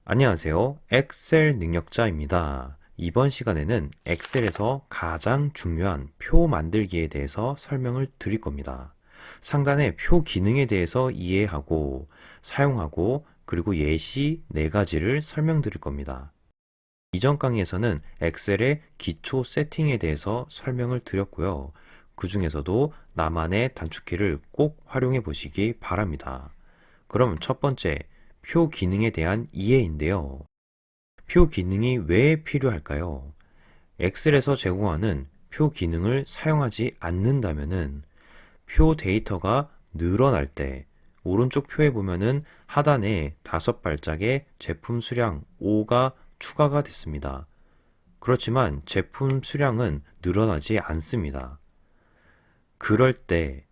안녕하세요. 엑셀 능력자입니다. 이번 시간에는 엑셀에서 가장 중요한 표 만들기에 대해서 설명을 드릴 겁니다. 상단의 표 기능에 대해서 이해하고 사용하고 그리고 예시 4가지를 설명드릴 겁니다. 이전 강의에서는 엑셀의 기초 세팅에 대해서 설명을 드렸고요. 그 중에서도 나만의 단축키를 꼭 활용해 보시기 바랍니다. 그럼 첫 번째, 표 기능에 대한 이해인데요. 표 기능이 왜 필요할까요? 엑셀에서 제공하는 표 기능을 사용하지 않는다면은 표 데이터가 늘어날 때 오른쪽 표에 보면은 하단에 5발짝의 제품 수량 5가 추가가 됐습니다. 그렇지만 제품 수량은 늘어나지 않습니다. 그럴 때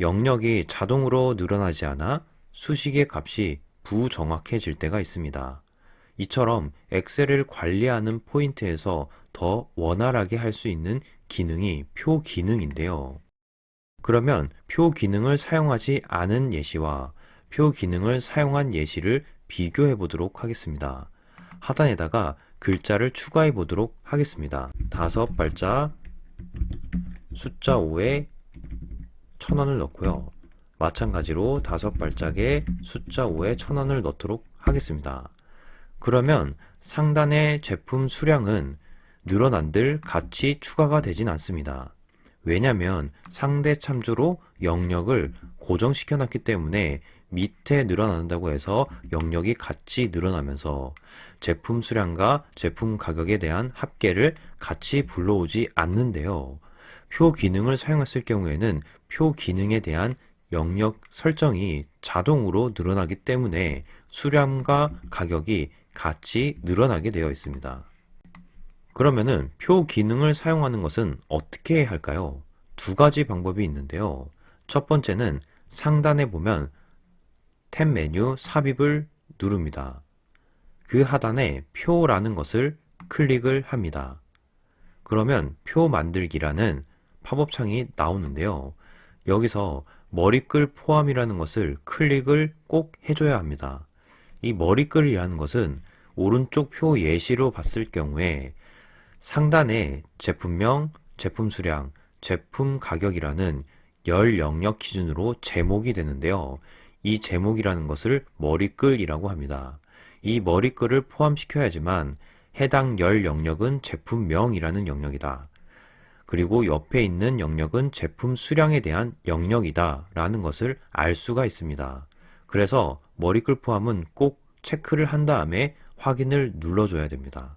영역이 자동으로 늘어나지 않아 수식의 값이 부정확해질 때가 있습니다. 이처럼 엑셀을 관리하는 포인트에서 더 원활하게 할 수 있는 기능이 표 기능인데요. 그러면 표 기능을 사용하지 않은 예시와 표 기능을 사용한 예시를 비교해 보도록 하겠습니다. 하단에다가 글자를 추가해 보도록 하겠습니다. 5발짝 숫자 5에 1000원을 넣고요. 마찬가지로 5발짝에 숫자 5에 1000원을 넣도록 하겠습니다. 그러면 상단의 제품 수량은 늘어난들 같이 추가가 되진 않습니다. 왜냐하면 상대 참조로 영역을 고정시켜 놨기 때문에 밑에 늘어난다고 해서 영역이 같이 늘어나면서 제품 수량과 제품 가격에 대한 합계를 같이 불러오지 않는데요. 표 기능을 사용했을 경우에는 표 기능에 대한 영역 설정이 자동으로 늘어나기 때문에 수량과 가격이 같이 늘어나게 되어 있습니다. 그러면은 표 기능을 사용하는 것은 어떻게 할까요? 2가지 방법이 있는데요. 첫 번째는 상단에 보면 탭 메뉴 삽입을 누릅니다. 그 하단에 표라는 것을 클릭을 합니다. 그러면 표 만들기라는 팝업 창이 나오는데요. 여기서 머리글 포함이라는 것을 클릭을 꼭 해줘야 합니다. 이 머리글이라는 것은 오른쪽 표 예시로 봤을 경우에 상단에 제품명, 제품 수량, 제품 가격이라는 열 영역 기준으로 제목이 되는데요. 이 제목이라는 것을 머리글이라고 합니다. 이 머리글을 포함시켜야지만 해당 열 영역은 제품명이라는 영역이다. 그리고 옆에 있는 영역은 제품 수량에 대한 영역이다 라는 것을 알 수가 있습니다. 그래서 머리글 포함은 꼭 체크를 한 다음에 확인을 눌러줘야 됩니다.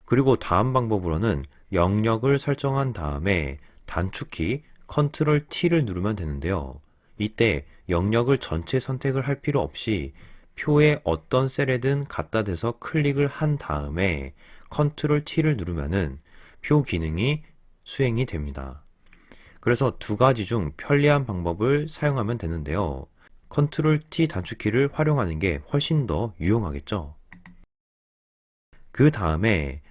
그리고 다음 방법으로는 영역을 설정한 다음에 단축키 Ctrl T를 누르면 되는데요. 이때 영역을 전체 선택을 할 필요 없이 표에 어떤 셀에든 갖다 대서 클릭을 한 다음에 Ctrl T를 누르면은 표 기능이 수행이 됩니다. 그래서 2가지 중 편리한 방법을 사용하면 되는데요. Ctrl T 단축키를 활용하는 게 훨씬 더 유용하겠죠. 그 다음에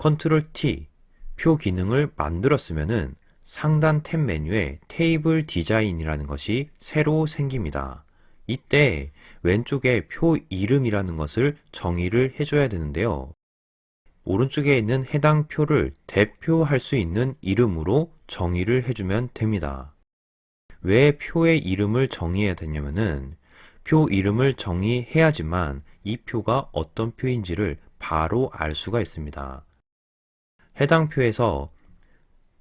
Ctrl T 표 기능을 만들었으면은 상단 탭 메뉴에 테이블 디자인이라는 것이 새로 생깁니다. 이때 왼쪽에 표 이름이라는 것을 정의를 해줘야 되는데요. 오른쪽에 있는 해당 표를 대표할 수 있는 이름으로 정의를 해주면 됩니다. 왜 표의 이름을 정의해야 되냐면은 표 이름을 정의해야지만 이 표가 어떤 표인지를 바로 알 수가 있습니다. 해당 표에서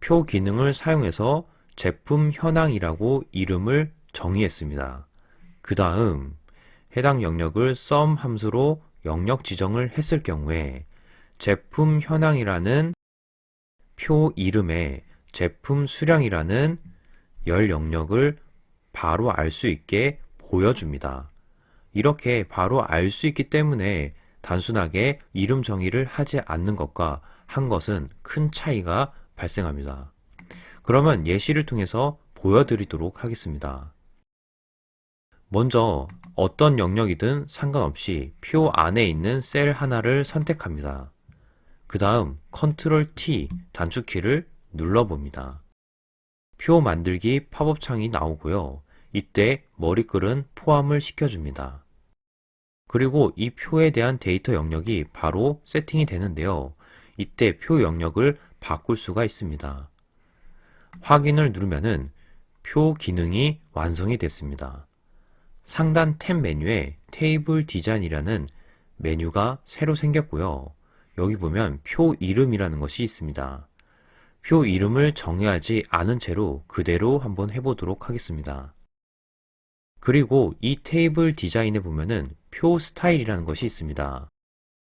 표 기능을 사용해서 제품 현황이라고 이름을 정의했습니다. 그 다음 해당 영역을 sum 함수로 영역 지정을 했을 경우에 제품 현황이라는 표 이름에 제품 수량이라는 열 영역을 바로 알 수 있게 보여줍니다. 이렇게 바로 알 수 있기 때문에 단순하게 이름 정의를 하지 않는 것과 한 것은 큰 차이가 발생합니다. 그러면 예시를 통해서 보여드리도록 하겠습니다. 먼저 어떤 영역이든 상관없이 표 안에 있는 셀 하나를 선택합니다. 그 다음 Ctrl T 단축키를 눌러봅니다. 표 만들기 팝업 창이 나오고요. 이때 머리글은 포함을 시켜줍니다. 그리고 이 표에 대한 데이터 영역이 바로 세팅이 되는데요. 이때 표 영역을 바꿀 수가 있습니다. 확인을 누르면은 표 기능이 완성이 됐습니다. 상단 탭 메뉴에 테이블 디자인이라는 메뉴가 새로 생겼고요. 여기 보면 표 이름이라는 것이 있습니다. 표 이름을 정의하지 않은 채로 그대로 한번 해보도록 하겠습니다. 그리고 이 테이블 디자인에 보면은 표 스타일이라는 것이 있습니다.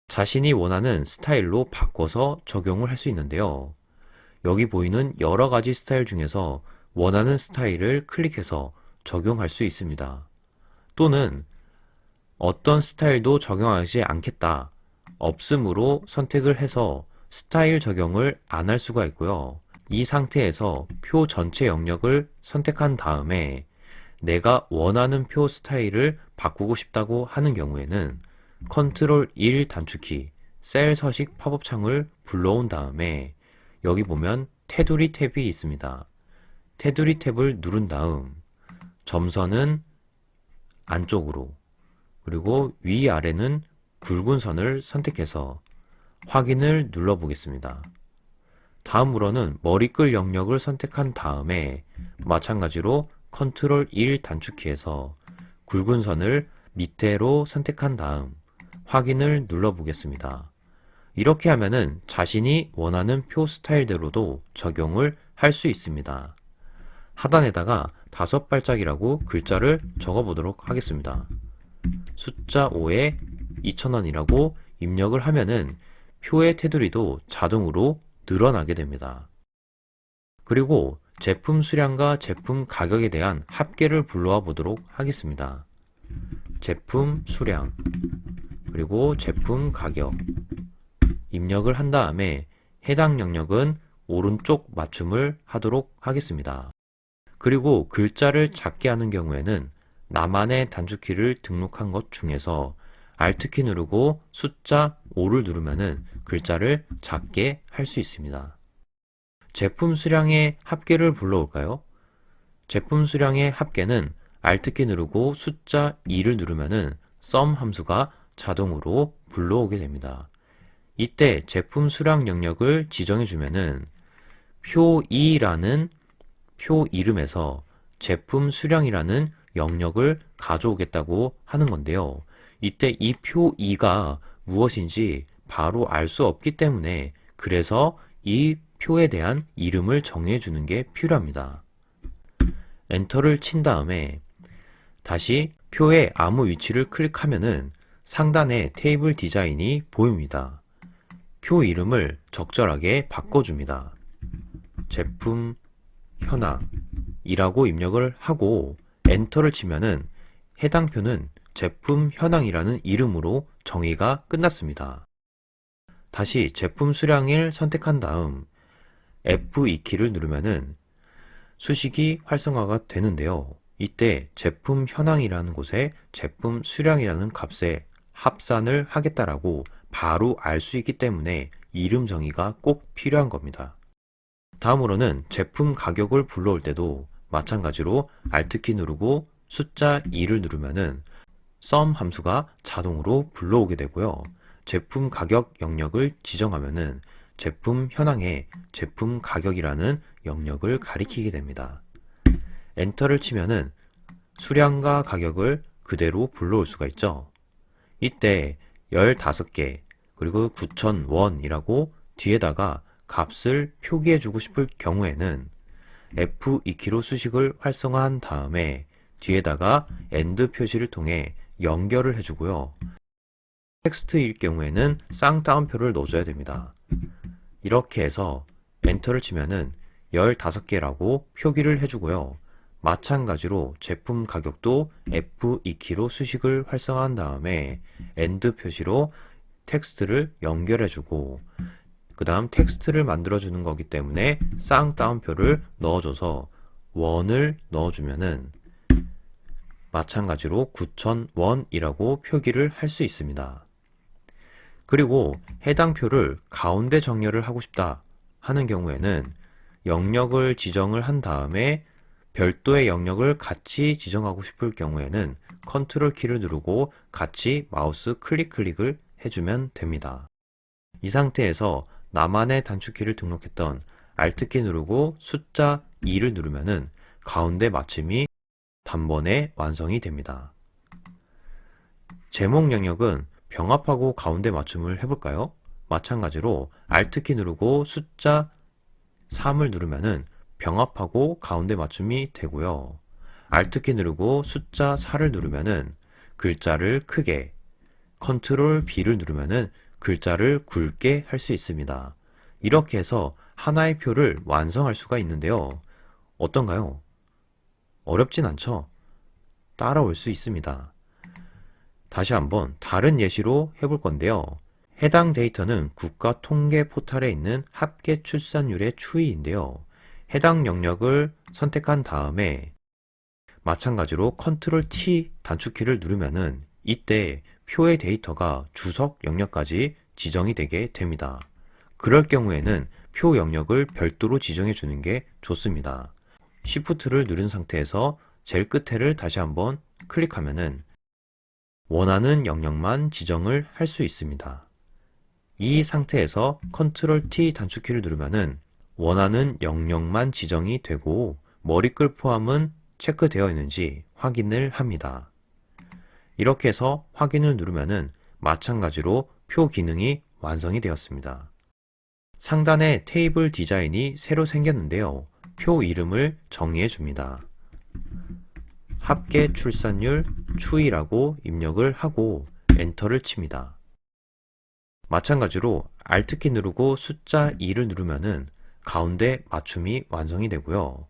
자신이 원하는 스타일로 바꿔서 적용을 할 수 있는데요. 여기 보이는 여러 가지 스타일 중에서 원하는 스타일을 클릭해서 적용할 수 있습니다. 또는 어떤 스타일도 적용하지 않겠다, 없음으로 선택을 해서 스타일 적용을 안 할 수가 있고요. 이 상태에서 표 전체 영역을 선택한 다음에 내가 원하는 표 스타일을 바꾸고 싶다고 하는 경우에는 컨트롤 1 단축키, 셀 서식 팝업 창을 불러온 다음에 여기 보면 테두리 탭이 있습니다. 테두리 탭을 누른 다음 점선은 안쪽으로, 그리고 위아래는 굵은 선을 선택해서 확인을 눌러 보겠습니다. 다음으로는 머리끌 영역을 선택한 다음에 마찬가지로 컨트롤 1 단축키에서 굵은 선을 밑으로 선택한 다음 확인을 눌러 보겠습니다. 이렇게 하면은 자신이 원하는 표 스타일대로도 적용을 할 수 있습니다. 하단에다가 5발짝이라고 글자를 적어 보도록 하겠습니다. 숫자 5에 2,000원이라고 입력을 하면은 표의 테두리도 자동으로 늘어나게 됩니다. 그리고 제품 수량과 제품 가격에 대한 합계를 불러와 보도록 하겠습니다. 제품 수량, 그리고 제품 가격 입력을 한 다음에 해당 영역은 오른쪽 맞춤을 하도록 하겠습니다. 그리고 글자를 작게 하는 경우에는 나만의 단축키를 등록한 것 중에서 Alt키 누르고 숫자 5를 누르면은 글자를 작게 할 수 있습니다. 제품 수량의 합계를 불러올까요? 제품 수량의 합계는 Alt키 누르고 숫자 2를 누르면은 sum 함수가 자동으로 불러오게 됩니다. 이때 제품 수량 영역을 지정해 주면은 표 2라는 표 이름에서 제품 수량이라는 영역을 가져오겠다고 하는 건데요. 이때 이 표 2가 무엇인지 바로 알 수 없기 때문에 그래서 이 표에 대한 이름을 정해 주는 게 필요합니다. 엔터를 친 다음에 다시 표의 아무 위치를 클릭하면은 상단에 테이블 디자인이 보입니다. 표 이름을 적절하게 바꿔줍니다. 제품 현황이라고 입력을 하고 엔터를 치면은 해당 표는 제품 현황이라는 이름으로 정의가 끝났습니다. 다시 제품 수량을 선택한 다음 F2키를 누르면은 수식이 활성화가 되는데요. 이때 제품 현황이라는 곳에 제품 수량이라는 값에 합산을 하겠다라고 바로 알 수 있기 때문에 이름 정의가 꼭 필요한 겁니다. 다음으로는 제품 가격을 불러올 때도 마찬가지로 Alt키 누르고 숫자 2를 누르면은 sum 함수가 자동으로 불러오게 되고요. 제품 가격 영역을 지정하면은 제품 현황에 제품 가격이라는 영역을 가리키게 됩니다. 엔터를 치면은 수량과 가격을 그대로 불러올 수가 있죠. 이때 15개 그리고 9,000원이라고 뒤에다가 값을 표기해 주고 싶을 경우에는 F2키로 수식을 활성화한 다음에 뒤에다가 AND 표시를 통해 연결을 해주고요. 텍스트일 경우에는 쌍따옴표를 넣어줘야 됩니다. 이렇게 해서 엔터를 치면은 15개라고 표기를 해주고요. 마찬가지로 제품 가격도 F2키로 수식을 활성화한 다음에 AND 표시로 텍스트를 연결해주고 그 다음 텍스트를 만들어주는 거기 때문에 쌍따옴표를 넣어줘서 원을 넣어주면은 마찬가지로 9,000원이라고 표기를 할 수 있습니다. 그리고 해당 표를 가운데 정렬을 하고 싶다 하는 경우에는 영역을 지정을 한 다음에 별도의 영역을 같이 지정하고 싶을 경우에는 컨트롤 키를 누르고 같이 마우스 클릭을 해주면 됩니다. 이 상태에서 나만의 단축키를 등록했던 Alt키 누르고 숫자 2를 누르면은 가운데 맞춤이 단번에 완성이 됩니다. 제목 영역은 병합하고 가운데 맞춤을 해볼까요? 마찬가지로 Alt키 누르고 숫자 3을 누르면은 병합하고 가운데 맞춤이 되고요. Alt키 누르고 숫자 4를 누르면은 글자를 크게, Ctrl B를 누르면은 글자를 굵게 할 수 있습니다. 이렇게 해서 하나의 표를 완성할 수가 있는데요. 어떤가요? 어렵진 않죠? 따라올 수 있습니다. 다시 한번 다른 예시로 해볼 건데요. 해당 데이터는 국가통계 포털에 있는 합계 출산율의 추이인데요. 해당 영역을 선택한 다음에 마찬가지로 Ctrl T 단축키를 누르면은 이때 표의 데이터가 주석 영역까지 지정이 되게 됩니다. 그럴 경우에는 표 영역을 별도로 지정해 주는 게 좋습니다. Shift를 누른 상태에서 제일 끝에를 다시 한번 클릭하면은 원하는 영역만 지정을 할 수 있습니다. 이 상태에서 Ctrl T 단축키를 누르면은 원하는 영역만 지정이 되고 머리글 포함은 체크되어 있는지 확인을 합니다. 이렇게 해서 확인을 누르면은 마찬가지로 표 기능이 완성이 되었습니다. 상단에 테이블 디자인이 새로 생겼는데요. 표 이름을 정의해 줍니다. 합계 출산율 추이라고 입력을 하고 엔터를 칩니다. 마찬가지로 Alt키 누르고 숫자 2를 누르면은 가운데 맞춤이 완성이 되고요.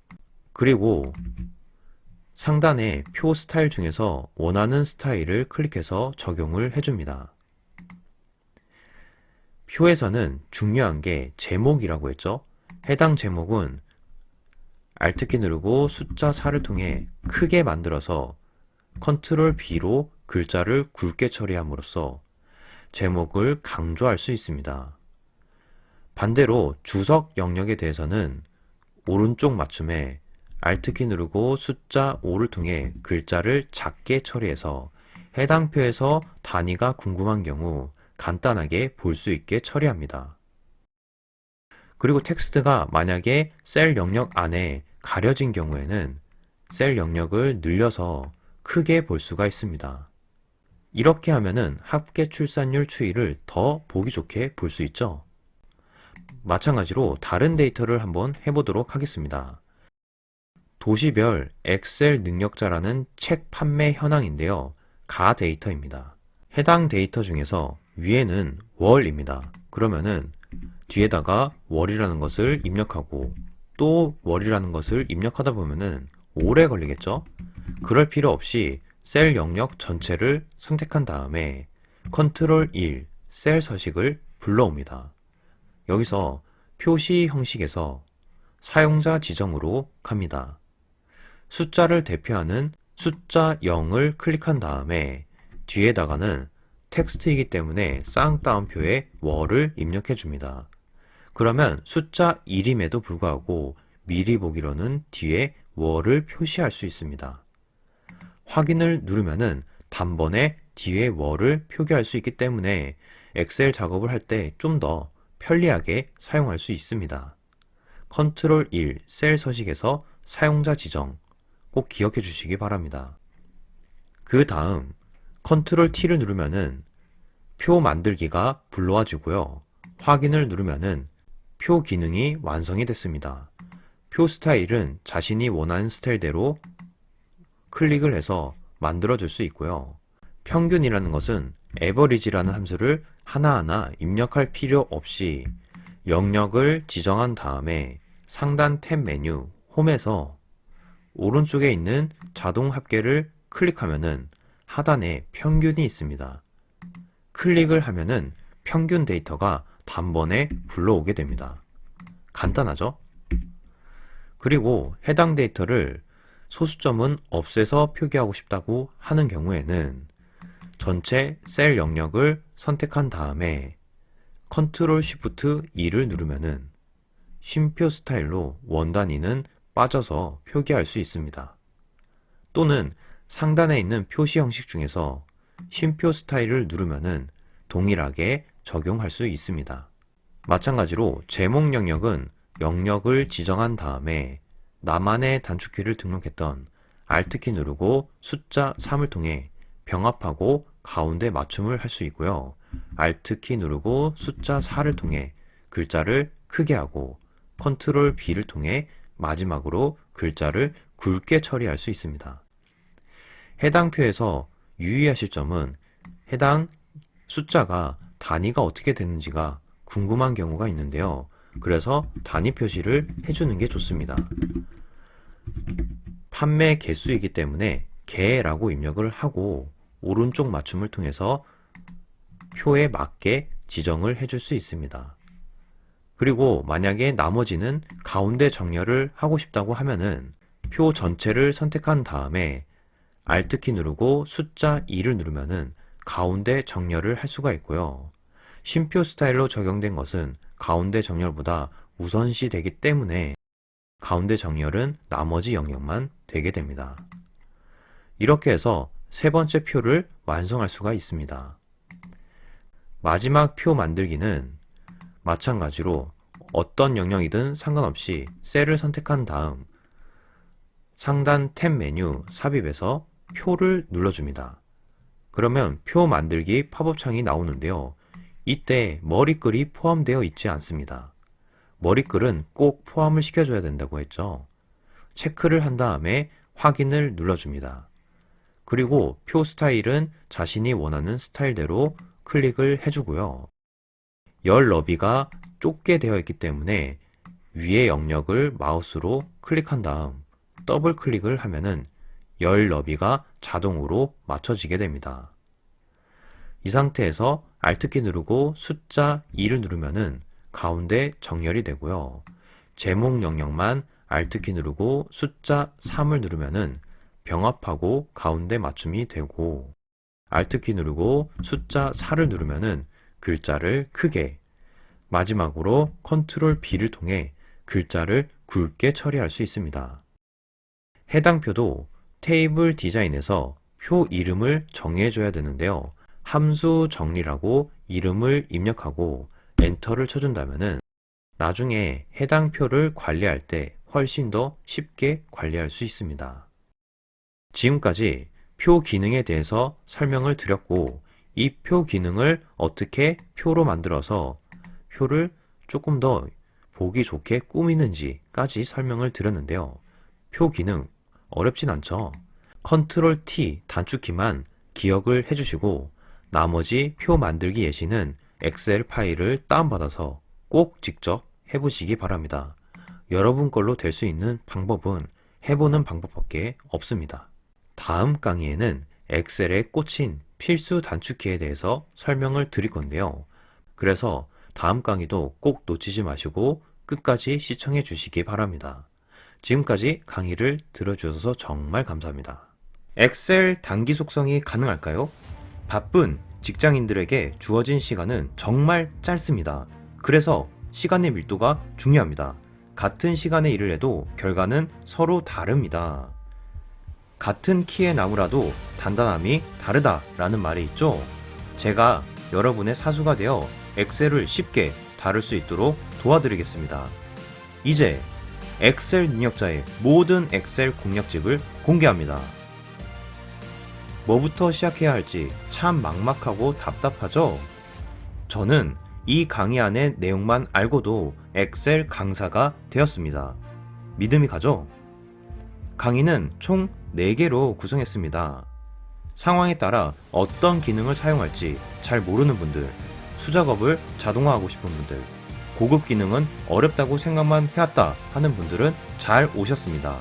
그리고 상단에 표 스타일 중에서 원하는 스타일을 클릭해서 적용을 해줍니다. 표에서는 중요한 게 제목이라고 했죠. 해당 제목은 Alt키 누르고 숫자 4를 통해 크게 만들어서 Ctrl B로 글자를 굵게 처리함으로써 제목을 강조할 수 있습니다. 반대로 주석 영역에 대해서는 오른쪽 맞춤에 Alt키 누르고 숫자 5를 통해 글자를 작게 처리해서 해당 표에서 단위가 궁금한 경우 간단하게 볼 수 있게 처리합니다. 그리고 텍스트가 만약에 셀 영역 안에 가려진 경우에는 셀 영역을 늘려서 크게 볼 수가 있습니다. 이렇게 하면은 합계 출산율 추이를 더 보기 좋게 볼 수 있죠. 마찬가지로 다른 데이터를 한번 해보도록 하겠습니다. 도시별 엑셀 능력자라는 책 판매 현황인데요. 가 데이터입니다. 해당 데이터 중에서 위에는 월입니다. 그러면은 뒤에다가 월이라는 것을 입력하고 또 월이라는 것을 입력하다 보면은 오래 걸리겠죠? 그럴 필요 없이 셀 영역 전체를 선택한 다음에 Ctrl 1 셀 서식을 불러옵니다. 여기서 표시 형식에서 사용자 지정으로 갑니다. 숫자를 대표하는 숫자 0을 클릭한 다음에 뒤에다가는 텍스트이기 때문에 쌍따옴표에 월을 입력해 줍니다. 그러면 숫자 1임에도 불구하고 미리 보기로는 뒤에 월을 표시할 수 있습니다. 확인을 누르면은 단번에 뒤에 월을 표기할 수 있기 때문에 엑셀 작업을 할 때 좀 더 편리하게 사용할 수 있습니다. Ctrl 1 셀 서식에서 사용자 지정 꼭 기억해 주시기 바랍니다. 그 다음 Ctrl T를 누르면은 표 만들기가 불러와지고요. 확인을 누르면은 표 기능이 완성이 됐습니다. 표 스타일은 자신이 원하는 스타일대로 클릭을 해서 만들어 줄 수 있고요. 평균이라는 것은 average라는 함수를 하나하나 입력할 필요 없이 영역을 지정한 다음에 상단 탭 메뉴 홈에서 오른쪽에 있는 자동 합계를 클릭하면은 하단에 평균이 있습니다. 클릭을 하면은 평균 데이터가 단번에 불러오게 됩니다. 간단하죠? 그리고 해당 데이터를 소수점은 없애서 표기하고 싶다고 하는 경우에는 전체 셀 영역을 선택한 다음에 Ctrl Shift 2를 누르면은 쉼표 스타일로 원 단위는 빠져서 표기할 수 있습니다. 또는 상단에 있는 표시 형식 중에서 쉼표 스타일을 누르면은 동일하게 적용할 수 있습니다. 마찬가지로 제목 영역은 영역을 지정한 다음에 나만의 단축키를 등록했던 Alt키 누르고 숫자 3을 통해 병합하고 가운데 맞춤을 할 수 있고요. Alt키 누르고 숫자 4를 통해 글자를 크게 하고 Ctrl B를 통해 마지막으로 글자를 굵게 처리할 수 있습니다. 해당 표에서 유의하실 점은 해당 숫자가 단위가 어떻게 되는지가 궁금한 경우가 있는데요. 그래서 단위 표시를 해주는 게 좋습니다. 판매 개수이기 때문에 개라고 입력을 하고 오른쪽 맞춤을 통해서 표에 맞게 지정을 해줄 수 있습니다. 그리고 만약에 나머지는 가운데 정렬을 하고 싶다고 하면은 표 전체를 선택한 다음에 Alt키 누르고 숫자 2를 누르면은 가운데 정렬을 할 수가 있고요. 쉼표 스타일로 적용된 것은 가운데 정렬보다 우선시 되기 때문에 가운데 정렬은 나머지 영역만 되게 됩니다. 이렇게 해서 세 번째 표를 완성할 수가 있습니다. 마지막 표 만들기는 마찬가지로 어떤 영역이든 상관없이 셀을 선택한 다음 상단 탭 메뉴 삽입에서 표를 눌러줍니다. 그러면 표 만들기 팝업 창이 나오는데요. 이때 머리글이 포함되어 있지 않습니다. 머리글은 꼭 포함을 시켜줘야 된다고 했죠. 체크를 한 다음에 확인을 눌러줍니다. 그리고 표 스타일은 자신이 원하는 스타일대로 클릭을 해주고요. 열 너비가 좁게 되어 있기 때문에 위의 영역을 마우스로 클릭한 다음 더블 클릭을 하면은 열 너비가 자동으로 맞춰지게 됩니다. 이 상태에서 Alt키 누르고 숫자 2를 누르면은 가운데 정렬이 되고요. 제목 영역만 Alt키 누르고 숫자 3을 누르면은 병합하고 가운데 맞춤이 되고 Alt키 누르고 숫자 4를 누르면은 글자를 크게 마지막으로 Ctrl B를 통해 글자를 굵게 처리할 수 있습니다. 해당 표도 테이블 디자인에서 표 이름을 정해줘야 되는데요. 함수 정리라고 이름을 입력하고 엔터를 쳐준다면은 나중에 해당 표를 관리할 때 훨씬 더 쉽게 관리할 수 있습니다. 지금까지 표 기능에 대해서 설명을 드렸고 이 표 기능을 어떻게 표로 만들어서 표를 조금 더 보기 좋게 꾸미는지까지 설명을 드렸는데요. 표 기능 어렵진 않죠? Ctrl T 단축키만 기억을 해주시고 나머지 표 만들기 예시는 엑셀 파일을 다운받아서 꼭 직접 해보시기 바랍니다. 여러분 걸로 될 수 있는 방법은 해보는 방법밖에 없습니다. 다음 강의에는 엑셀에 꽂힌 필수 단축키에 대해서 설명을 드릴 건데요. 그래서 다음 강의도 꼭 놓치지 마시고 끝까지 시청해 주시기 바랍니다. 지금까지 강의를 들어주셔서 정말 감사합니다. 엑셀 단기 속성이 가능할까요? 바쁜 직장인들에게 주어진 시간은 정말 짧습니다. 그래서 시간의 밀도가 중요합니다. 같은 시간의 일을 해도 결과는 서로 다릅니다. 같은 키의 나무라도 단단함이 다르다라는 말이 있죠. 제가 여러분의 사수가 되어 엑셀을 쉽게 다룰 수 있도록 도와드리겠습니다. 이제 엑셀 능력자의 모든 엑셀 공략집을 공개합니다. 뭐부터 시작해야 할지 참 막막하고 답답하죠? 저는 이 강의 안의 내용만 알고도 엑셀 강사가 되었습니다. 믿음이 가죠? 강의는 총 4개로 구성했습니다. 상황에 따라 어떤 기능을 사용할지 잘 모르는 분들, 수작업을 자동화하고 싶은 분들, 고급 기능은 어렵다고 생각만 해왔다 하는 분들은 잘 오셨습니다.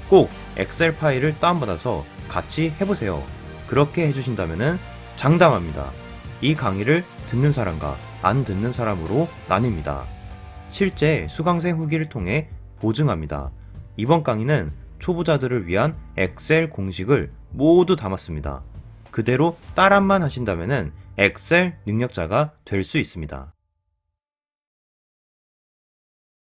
꼭 엑셀 파일을 다운받아서 같이 해보세요. 그렇게 해주신다면 장담합니다. 이 강의를 듣는 사람과 안 듣는 사람으로 나뉩니다. 실제 수강생 후기를 통해 보증합니다. 이번 강의는 초보자들을 위한 엑셀 공식을 모두 담았습니다. 그대로 따라만 하신다면 엑셀 능력자가 될 수 있습니다.